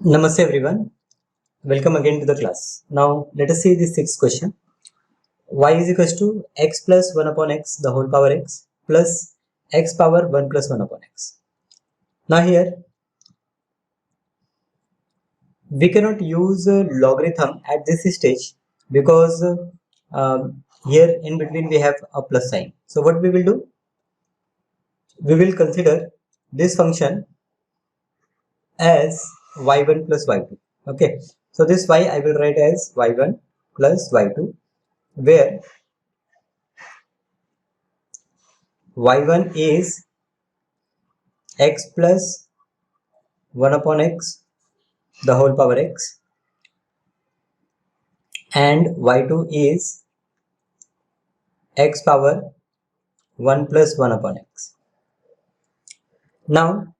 Namaste everyone. Welcome again to the class. Now let us see this sixth question. Y is equals to x plus 1 upon x the whole power x plus x power 1 plus 1 upon x. Now here we cannot use logarithm at this stage because here in between we have a plus sign. So what we will do? We will consider this function as y1 plus y2. Okay. So this y I will write as y1 plus y2 where y1 is x plus 1 upon x the whole power x and y2 is x power 1 plus 1 upon x. Now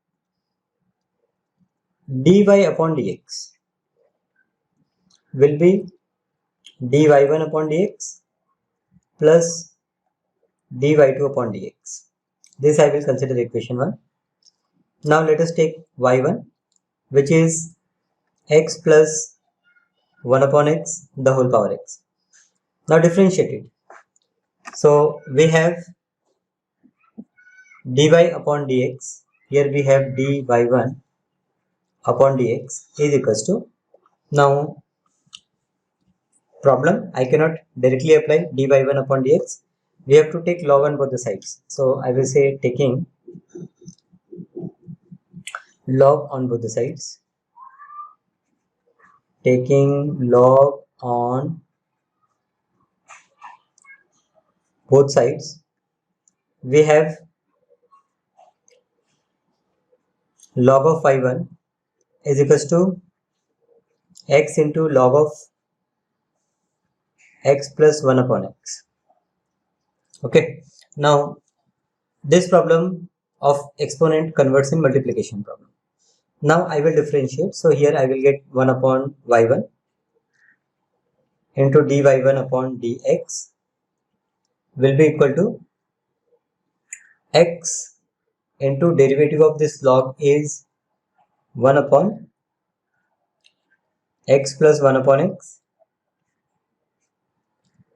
dy upon dx will be dy1 upon dx plus dy2 upon dx. This I will consider equation 1. Now let us take y1 which is x plus 1 upon x the whole power x. Now differentiate it. So we have dy upon dx. Here we have dy1 upon dx is equals to, now problem I cannot directly apply dy1 upon dx. We have to take log on both the sides. So I will say taking log on both the sides. Taking log on both sides. We have log of y1 is equals to x into log of x plus 1 upon x. Okay. Now this problem of exponent converts in multiplication problem. Now I will differentiate. So here I will get 1 upon y1 into dy1 upon dx will be equal to x into derivative of this log is 1 upon x plus 1 upon x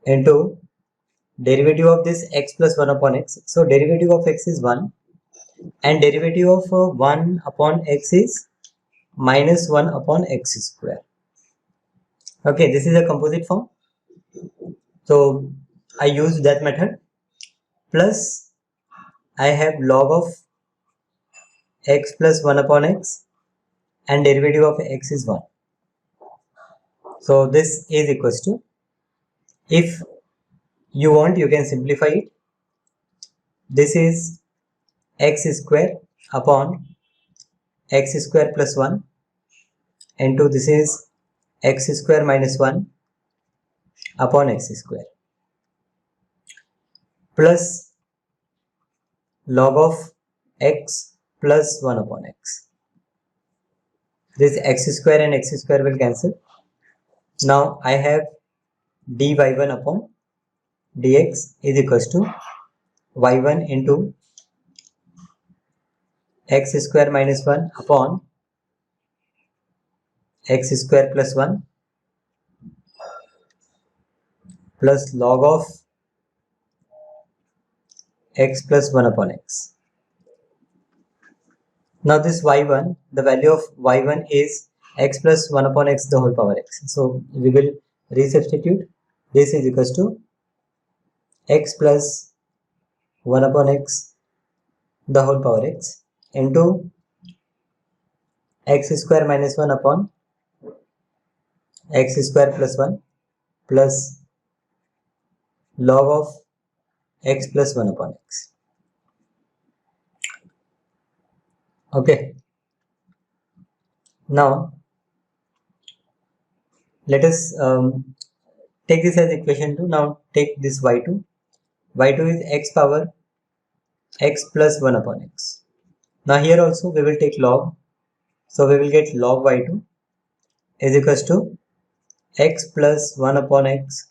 into derivative of this x plus 1 upon x. So derivative of x is 1 and derivative of 1 upon x is minus 1 upon x square. Okay, this is a composite form. So I use that method plus I have log of x plus 1 upon x and derivative of x is 1. So this is equals to, if you want you can simplify it. This is x square upon x square plus 1 into this is x square minus 1 upon x square plus log of x plus 1 upon x. This x square and x square will cancel. Now I have dy1 upon dx is equals to y1 into x square minus 1 upon x square plus 1 plus log of x plus 1 upon x. Now this y1, the value of y1 is x plus 1 upon x the whole power x. So we will resubstitute. This is equals to x plus 1 upon x the whole power x into x square minus 1 upon x square plus 1 plus log of x plus 1 upon x. Okay. Now let us take this as equation 2. Now take this y2. y2 is x power x plus 1 upon x. Now here also we will take log. So we will get log y2 is equals to x plus 1 upon x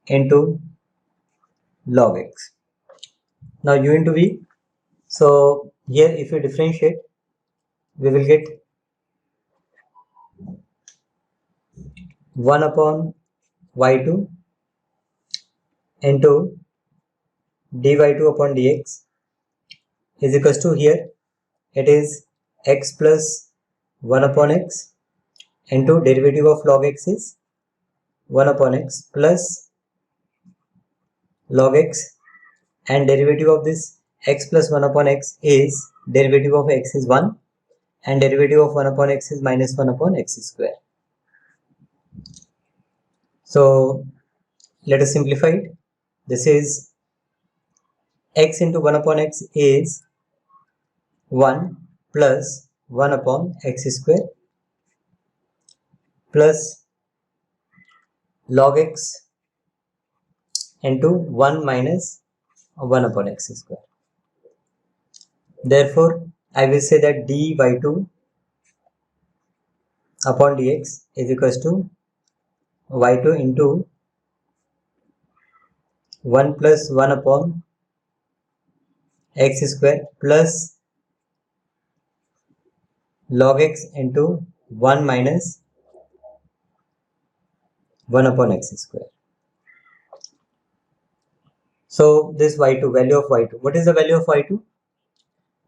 into log x. Now u into v. So here if you differentiate, we will get 1 upon y2 into dy2 upon dx is equals to, here it is x plus 1 upon x into derivative of log x is 1 upon x plus log x, and derivative of this x plus 1 upon x is derivative of x is 1 and derivative of 1 upon x is minus 1 upon x square. So let us simplify it. This is x into 1 upon x is 1 plus 1 upon x square plus log x into 1 minus 1 upon x square. Therefore, I will say that dy2 upon dx is equals to y2 into 1 plus 1 upon x square plus log x into 1 minus 1 upon x square. So this y2, value of y2, what is the value of y2?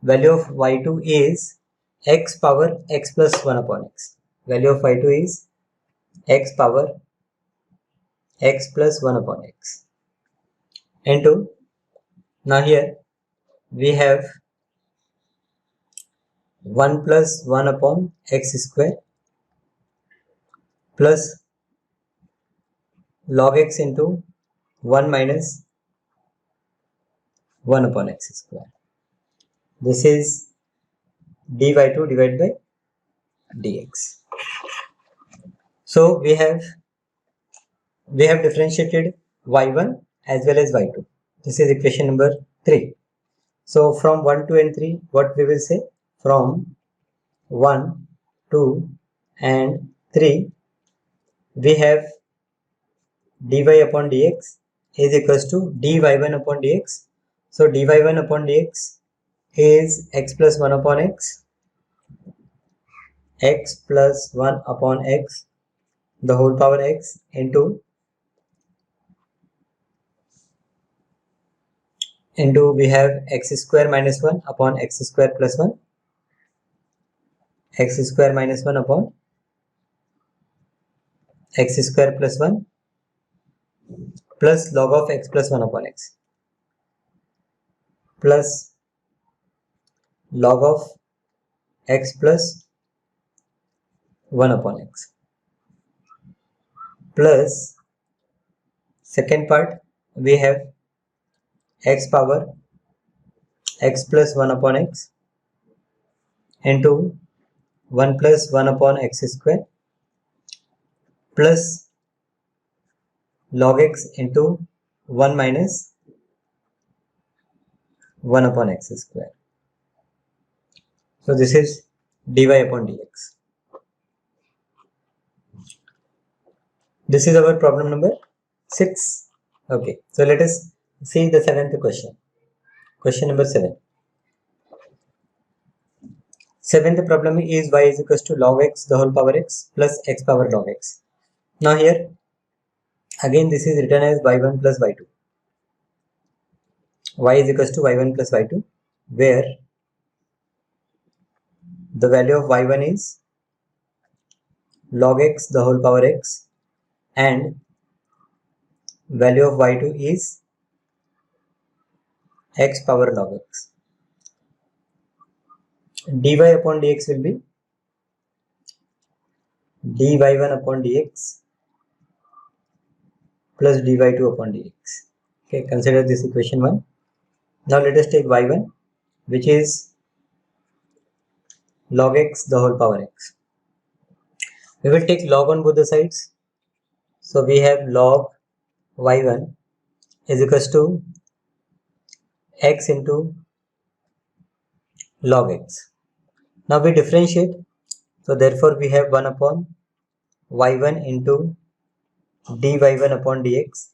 Value of y2 is x power x plus 1 upon x. Value of y2 is x power x plus 1 upon x into, now here we have 1 plus 1 upon x square plus log x into 1 minus 1 upon x square. This is dy2 divided by dx. So we have differentiated y1 as well as y2. This is equation number 3. So from 1, 2 and 3, what we will say? From 1, 2 and 3, we have dy upon dx is equals to dy1 upon dx. So dy1 upon dx is x plus 1 upon x plus 1 upon x the whole power x into we have x square minus 1 upon x square plus 1, x square minus 1 upon x square plus 1 plus log of x plus 1 upon x plus log of x plus 1 upon x plus second part we have x power x plus 1 upon x into 1 plus 1 upon x square plus log x into 1 minus 1 upon x square. So this is dy upon dx. This is our problem number 6. Okay, so let us see the 7th question. Question number 7. 7th problem is y is equals to log x the whole power x plus x power log x. Now here again this is written as y1 plus y2. Y is equals to y1 plus y2, where the value of y1 is log x the whole power x and value of y2 is x power log x. Dy upon dx will be dy1 upon dx plus dy2 upon dx. Okay, consider this equation 1. Now let us take y1, which is log x the whole power x. We will take log on both the sides. So we have log y1 is equals to x into log x. Now we differentiate. So therefore we have 1 upon y1 into dy1 upon dx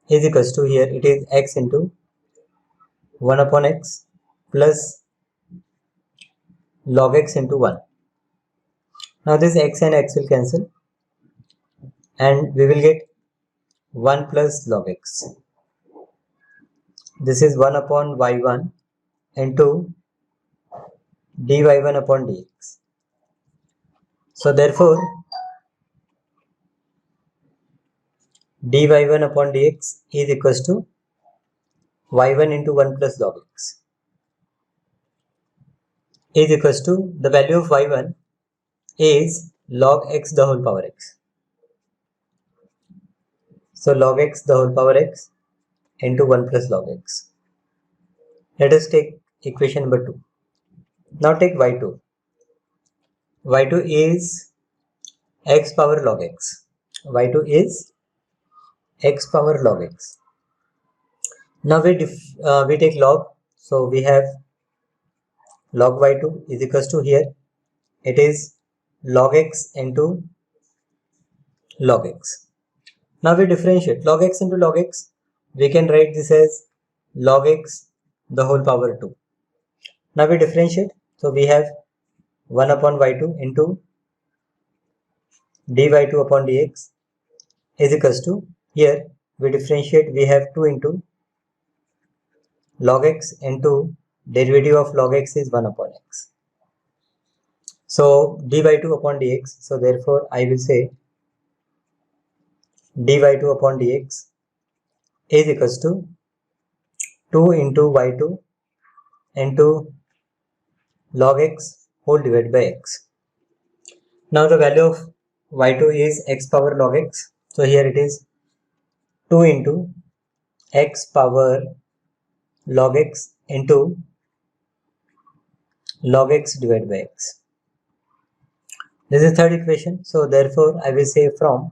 is equals to, here it is x into 1 upon x plus log x into 1. Now this x and x will cancel. and we will get 1 plus log x. This is 1 upon y1 into dy1 upon dx. So therefore dy1 upon dx is equals to y1 into 1 plus log x is equals to the value of y1 is log x the whole power x. So log x the whole power x into 1 plus log x. Let us take equation number 2. Now take y2. y2 is x power log x. y2 is x power log x. Now we take log. So we have log y2 is equals to, here it is log x into log x. Now we differentiate log x into log x. We can write this as log x the whole power 2. Now we differentiate. So we have 1 upon y2 into dy2 upon dx is equals to, here we differentiate, we have 2 into log x into derivative of log x is 1 upon x. So dy2 upon dx. So therefore I will say dy2 upon dx is equals to 2 into y2 into log x whole divided by x. Now the value of y2 is x power log x. So here it is 2 into x power log x into log x divided by x. This is third equation. So therefore I will say from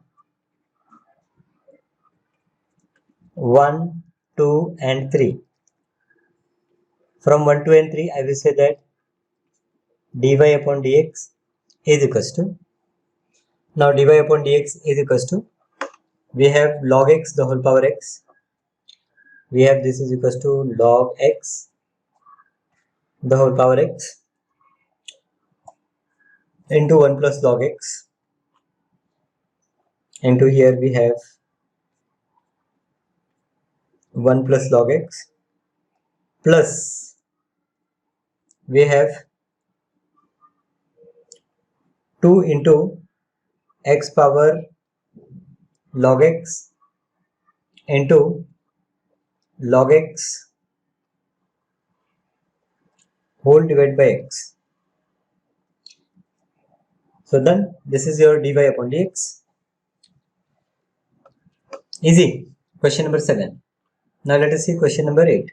1, 2 and 3. From 1, 2 and 3 I will say that dy upon dx is equals to, now dy upon dx is equals to, we have log x the whole power x. We have this is equals to log x the whole power x into 1 plus log x into, here we have 1 plus log x plus we have 2 into x power log x into log x whole divided by x. So then this is your dy upon dx. Easy. Question number 7. Now let us see question number 8.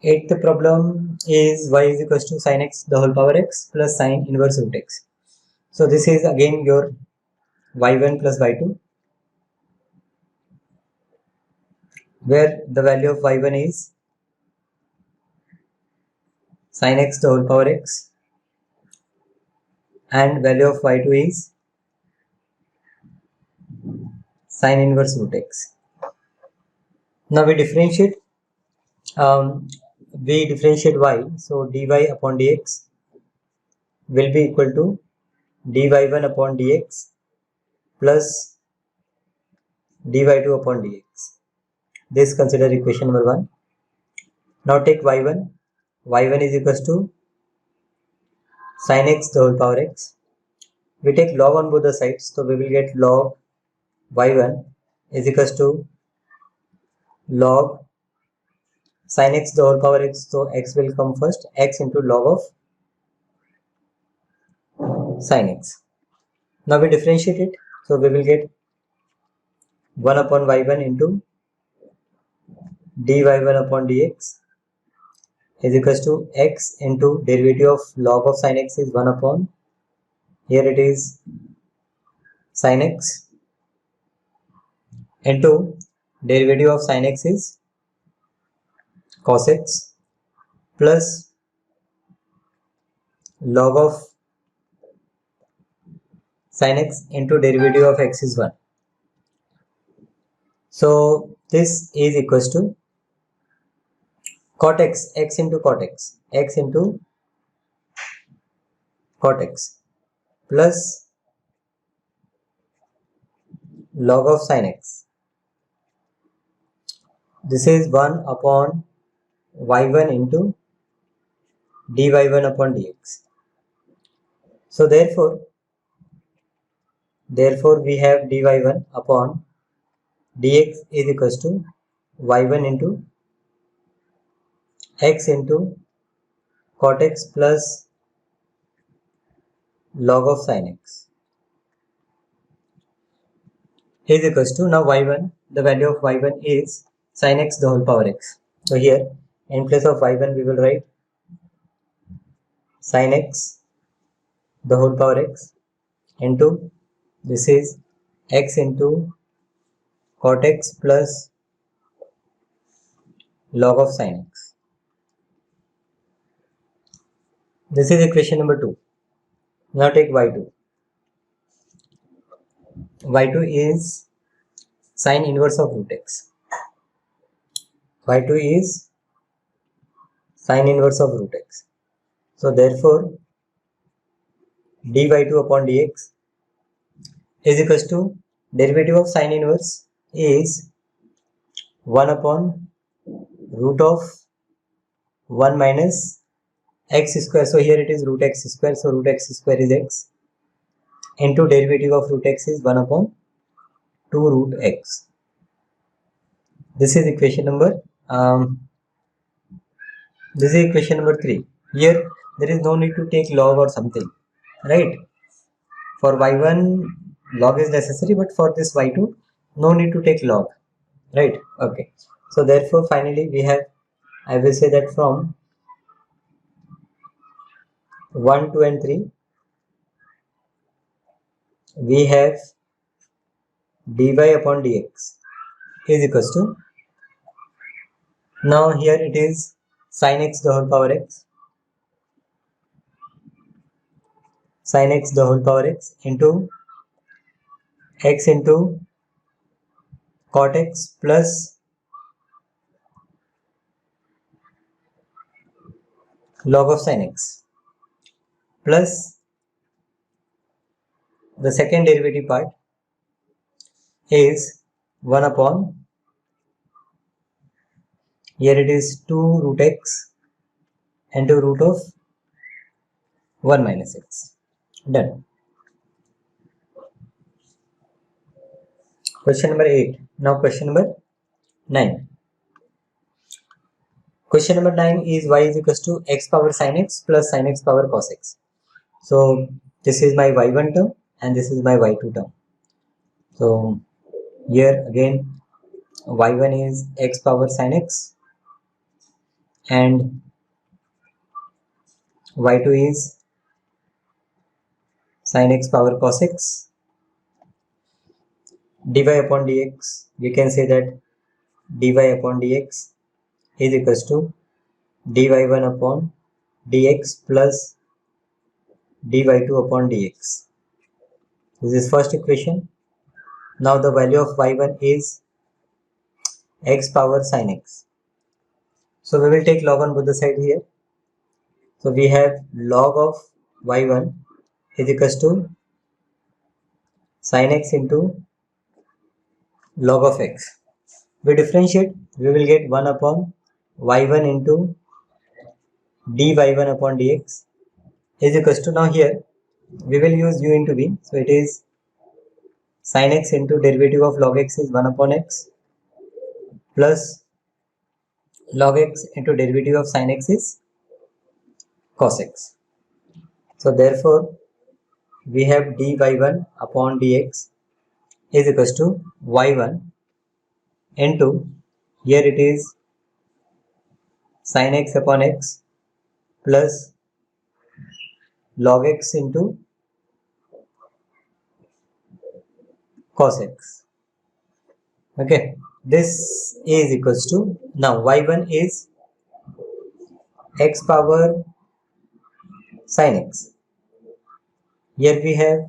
Eighth problem is y is equals to sin x the whole power x plus sin inverse root x. So this is again your y1 plus y2, where the value of y1 is sin x the whole power x and value of y2 is sin inverse root x. Now we differentiate y. So dy upon dx will be equal to dy1 upon dx plus dy2 upon dx. This consider equation number 1. Now take y1. y1 is equals to sin x the whole power x. We take log on both the sides, so we will get log y1 is equals to log sin x the whole power x. So x will come first, x into log of sin x. Now we differentiate it, so we will get 1 upon y1 into dy1 upon dx is equals to x into derivative of log of sin x is 1 upon, here it is sin x into derivative of sin x is cos x plus log of sin x into derivative of x is 1. So this is equals to cot x, x into cot x, x into cot x plus log of sin x. This is 1 upon y1 into dy1 upon dx. So therefore we have dy1 upon dx is equals to y1 into x into cot x plus log of sin x is equals to, now y1, the value of y1 is sin x the whole power x. So here in place of y1 we will write sin x the whole power x into, this is x into cot x plus log of sin x. This is equation number 2. Now take y2. y2 is sin inverse of root x. y2 is sin inverse of root x. So therefore dy2 upon dx is equals to, derivative of sin inverse is 1 upon root of 1 minus x square. So here it is root x square. So root x square is x into derivative of root x is 1 upon 2 root x. This is equation number this is equation number 3. Here there is no need to take log or something, right? For y1 log is necessary, but for this y2 no need to take log, right? Okay, so therefore finally we have, I will say that from 1, 2 and 3 we have dy upon dx is equals to, now here it is sin x the whole power x, sin x the whole power x into x into cot x plus log of sin x plus the second derivative part is 1 upon, here it is 2 root x into root of 1 minus x. Done. Question number 8. Now question number 9. Question number 9 is y is equals to x power sin x plus sin x power cos x. So this is my y1 term and this is my y2 term. So here again y1 is x power sin x and y2 is sin x power cos x. dy upon dx, we can say that dy upon dx is equals to dy1 upon dx plus dy2 upon dx. This is first equation. Now the value of y1 is x power sin x. So we will take log on both the side here. So we have log of y1 is equals to sin x into log of x. We differentiate, we will get 1 upon y1 into dy1 upon dx is equals to, now here we will use u into v. So it is sin x into derivative of log x is 1 upon x plus log x into derivative of sin x is cos x. So therefore we have dy1 upon dx is equals to y1 into, here it is sin x upon x plus log x into cos x. Okay, this is equals to, now y1 is x power sin x. Here we have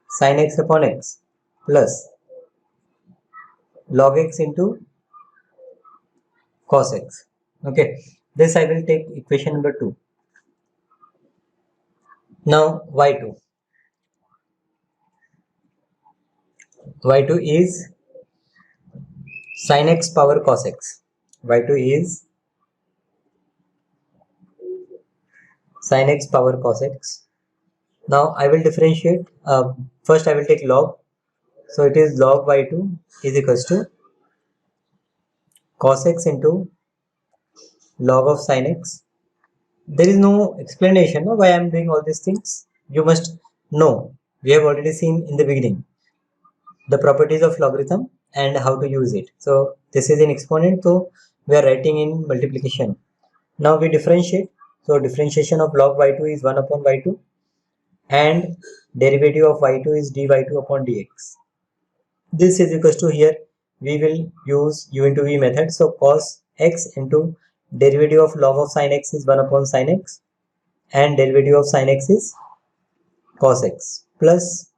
sin x upon x plus log x into cos x. Okay, this I will take equation number 2. Now y2. y2 is sin x power cos x. y2 is sin x power cos x. Now I will differentiate. First I will take log. So it is log y2 is equals to cos x into log of sin x. There is no explanation why I am doing all these things. You must know. We have already seen in the beginning the properties of logarithm and how to use it. So this is in exponent, so we are writing in multiplication. Now we differentiate. So differentiation of log y2 is 1 upon y2 and derivative of y2 is dy2 upon dx. This is equals to, here we will use u into v method. So cos x into derivative of log of sin x is 1 upon sin x and derivative of sin x is cos x, plus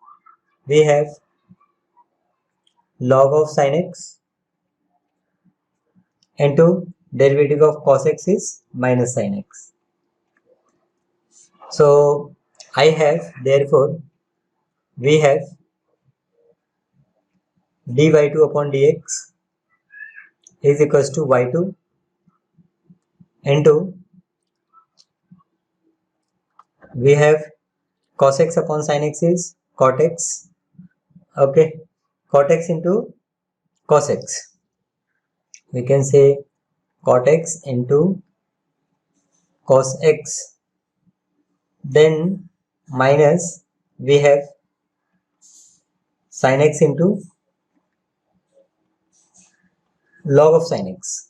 we have log of sin x into derivative of cos x is minus sin x. So I have, therefore we have dy2 upon dx is equals to y2 into, we have cos x upon sin x is cot x. Okay, cot x into cos x. We can say cot x into cos x. Then minus, we have sin x into log of sin x.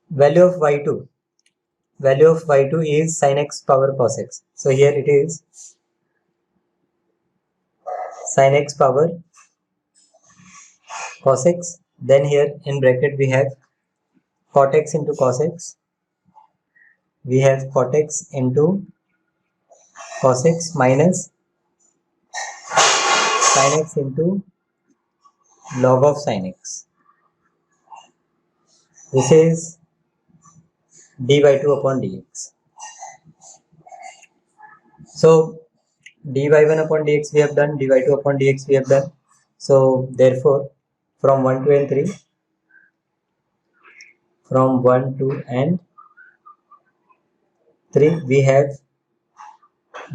Value of y2. Value of y2 is sin x power cos x. So here it is sin x power cos x. Then here in bracket we have cot x into cos x. We have cot x into cos x minus sin x into log of sin x. This is dy2 upon dx. So dy1 upon dx we have done, dy2 upon dx we have done. So therefore from 1, 2 and 3, from 1, 2 and 3 we have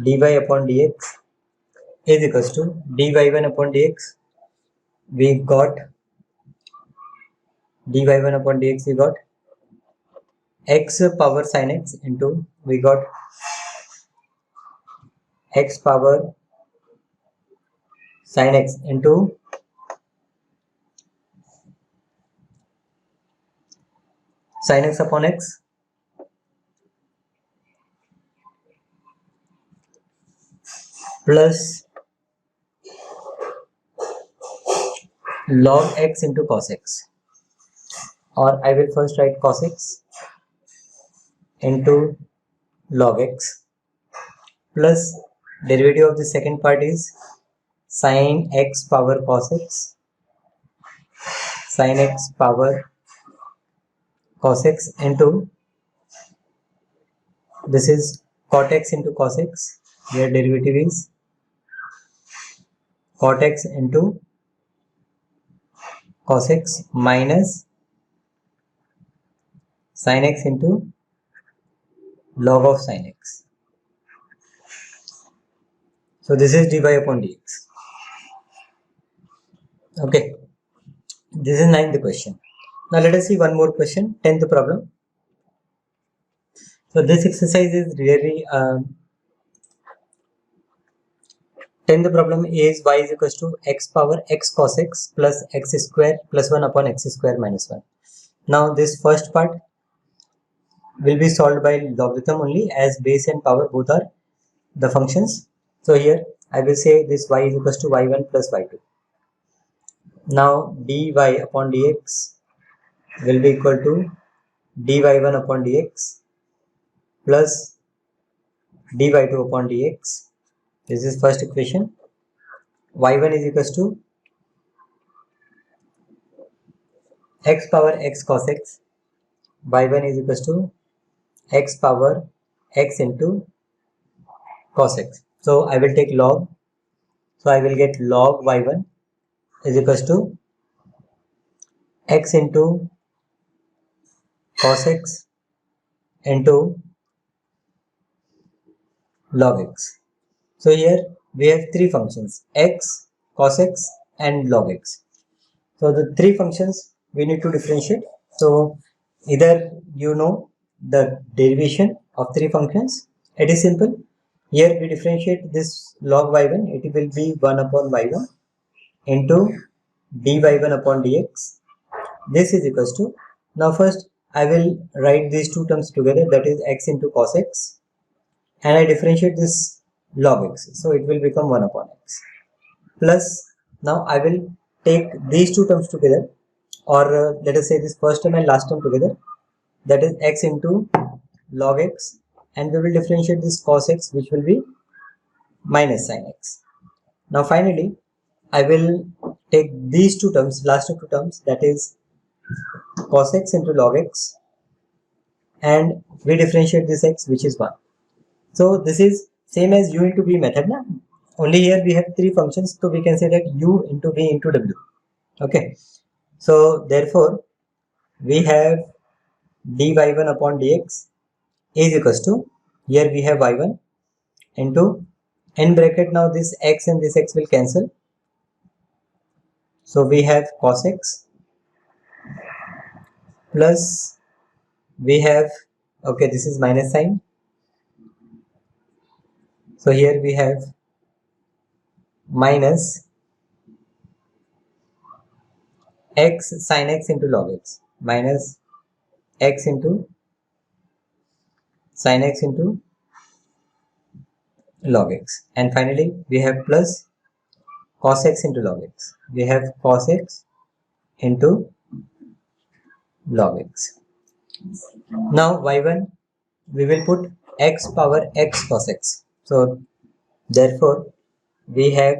dy upon dx is equals to dy1 upon dx. We got dy1 upon dx, we got x power sin x into, we got x power sin x into sin x upon x plus log x into cos x, or I will first write cos x into log x plus derivative of the second part is sin x power cos x, sin x power cos x into, this is cot x into cos x, where derivative is cot x into cos x minus sin x into log of sin x. So this is dy upon dx. Okay, this is 9th question. Now let us see one more question, 10th problem. So this exercise is really 10th problem is y is equals to x power x cos x plus x square plus 1 upon x square minus 1. Now this first part will be solved by logarithm only, as base and power both are the functions. So here I will say this y is equals to y1 plus y2. Now dy upon dx will be equal to dy1 upon dx plus dy2 upon dx. This is first equation. y1 is equals to x power x cos x. y1 is equals to x power x into cos x. So I will take log. So I will get log y1 is equals to x into cos x into log x. So here we have three functions, x, cos x and log x. So the three functions we need to differentiate. So either you know the derivation of three functions. It is simple. Here we differentiate this log y1. It will be 1 upon y1 into dy1 upon dx. This is equals to, now first I will write these two terms together, that is x into cos x, and I differentiate this log x. So it will become 1 upon x. Plus, now I will take these two terms together, or let us say this first term and last term together, that is x into log x, and we will differentiate this cos x, which will be minus sin x. Now finally I will take these two terms, last two terms, that is cos x into log x, and we differentiate this x, which is 1. So this is same as u into v method now. Only here we have three functions, so we can say that u into v into w. Okay, so therefore we have dy1 upon dx is equals to, here we have y1 into, in bracket, now this x and this x will cancel, so we have cos x plus we have, okay, this is minus sign, so here we have minus x sin x into log x, minus x into sin x into log x, and finally we have plus cos x into log x. We have cos x into log x. Now y1 we will put x power x cos x. So therefore we have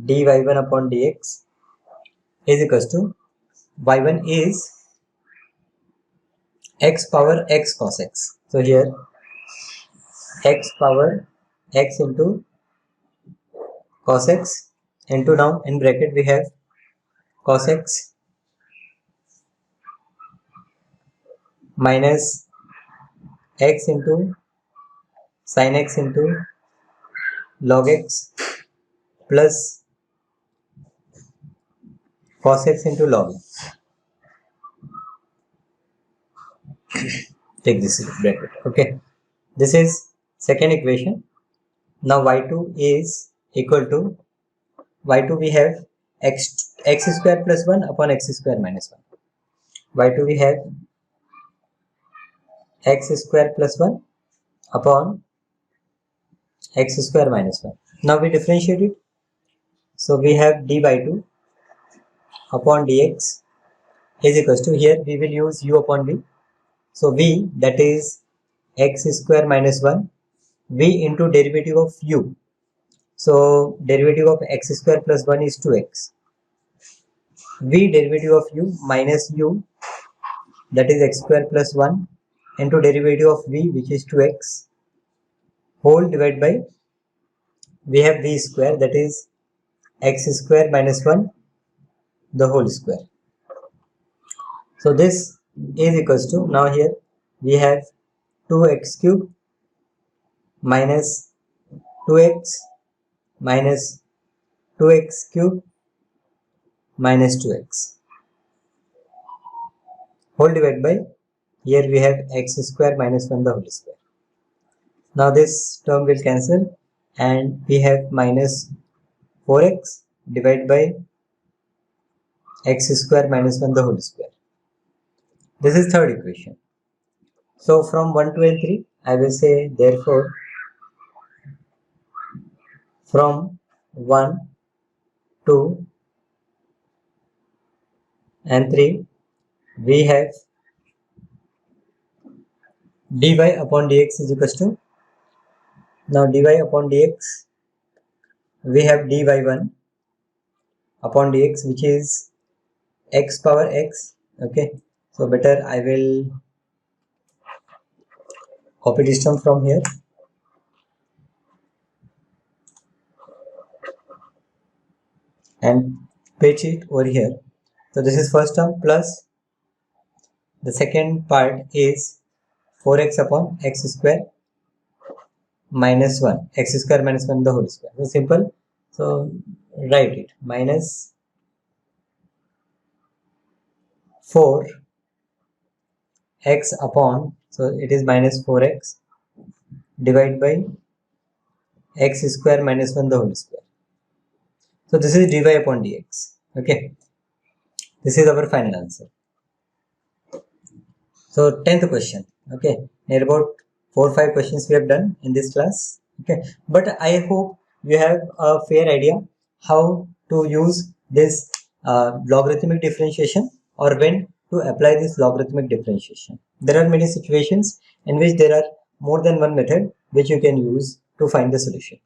dy1 upon dx is equals to, y1 is x power x cos x. So here x power x into cos x into, now in bracket we have cos x minus x into sin x into log x plus cos x into log x. Take this bracket. Okay, this is second equation. Now y2 is equal to, y2 we have x square plus 1 upon x square minus 1. y2 we have x square plus 1 upon x square minus 1. Now we differentiate it. So we have d by 2 upon dx is equals to, here we will use u upon v. So v, that is x square minus 1, v into derivative of u. So derivative of x square plus 1 is 2x. V derivative of u minus u, that is x square plus 1, into derivative of v, which is 2x, whole divided by, we have v square, that is x square minus 1, the whole square. So this is equals to, now here we have 2x cube minus 2x minus 2x cube minus 2x, whole divided by, here we have x square minus 1 the whole square. Now this term will cancel and we have minus 4x divided by x square minus 1 the whole square. This is third equation. So from 1, 2 and 3 I will say, therefore from 1, 2 and 3 we have dy upon dx is equals to, now dy upon dx we have dy1 upon dx, which is x power x. Okay, so better I will copy this term from here and patch it over here. So this is first term plus the second part is 4x upon x square minus 1, x square minus 1 the whole square. So simple. So write it, minus 4 x upon, so it is minus 4x divided by x square minus 1 the whole square. So this is dy upon dx. Okay, this is our final answer. So 10th question. Okay, near about 4-5 questions we have done in this class. Okay, but I hope you have a fair idea how to use this logarithmic differentiation, or when to apply this logarithmic differentiation. There are many situations in which there are more than one method which you can use to find the solution.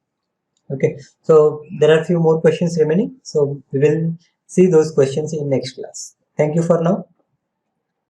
Okay, so there are few more questions remaining, so we will see those questions in next class. Thank you for now.